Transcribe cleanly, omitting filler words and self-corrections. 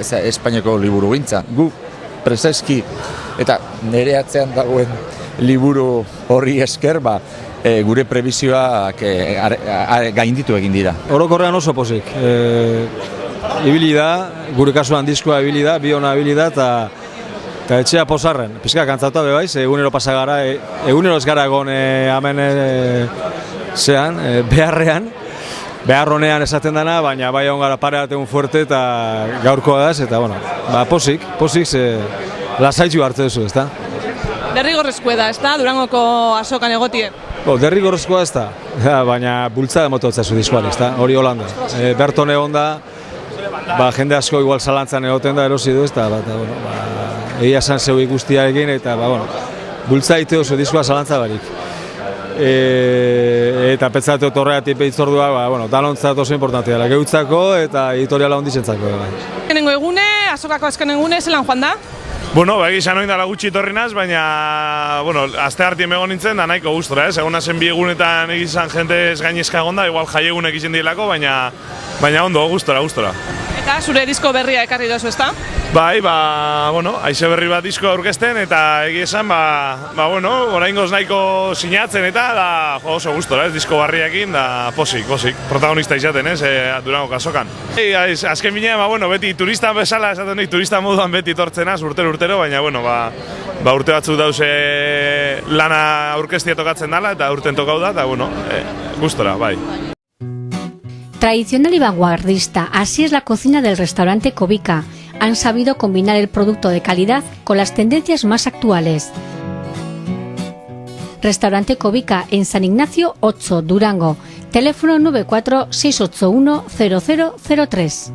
Espainiako liburu gintza. Gu preseski eta nire atzean dagoen liburu horri esker, gure prebizioak gainditu egin dira. Orokorrean oso pozik. Ibili da, gure kasuan diskoa ibili da, biona ibili da, eta etxea pozarren. Pizka kantzauta bebaiz, egunero pasagara, egunero ez gara egon hemen beharrean, beharronean esaten dana, baina bai egon gara pare bat egun fuerte eta gaurkoa daz, eta pozik, lasaitxu hartu duzu, ezta? Derrigorrezkoa da, ezta? Durangoko azokan egotie. Derrigorrezkoa ez da, baina bultzada mototza zu diskoan, ezta? Hori Holanda. Berton egon da, jende asko igual zalantzan egoten da erosi du, ezta? Egia esan zeu ikustia egin, eta bultza ite oso diskoa zalantza barik. Eta petzatu horregatik behitzordua, danontzat oso importantea da, geutzako eta editoriala ondizentzako. Azkenengo egune, azokako azkenengo egune, zelan joan da? Egizan oin dala gutxi torri naz, baina, azte hartien begon nintzen, da nahiko gustora, egon nazen bi egunetan egizan jente ez gainezka egon da, igual jaiegunek izan dielako, baina ondo, gustora. Eta zure disko berria ekarri dozu, ezta? Bai, bueno, haize berri bat disko aurkezten eta egia esan, bueno, oraingoz nahiko sinatzen eta da oso gustora, disko barriakin da posik, protagonista izaten, Durango azokan. Azken binean, bueno, beti turista bezala esaten dut, turista moduan beti tortzenaz urtero, baina, bueno, urte batzuk dauze lana aurkeztia tokatzen dela eta urten tokau da, eta, bueno, gustora, bai. Tradicional y vanguardista, así es la cocina del restaurante Covica. Han sabido combinar el producto de calidad con las tendencias más actuales. Restaurante Covica en San Ignacio 8, Durango. Teléfono 94 681 0003.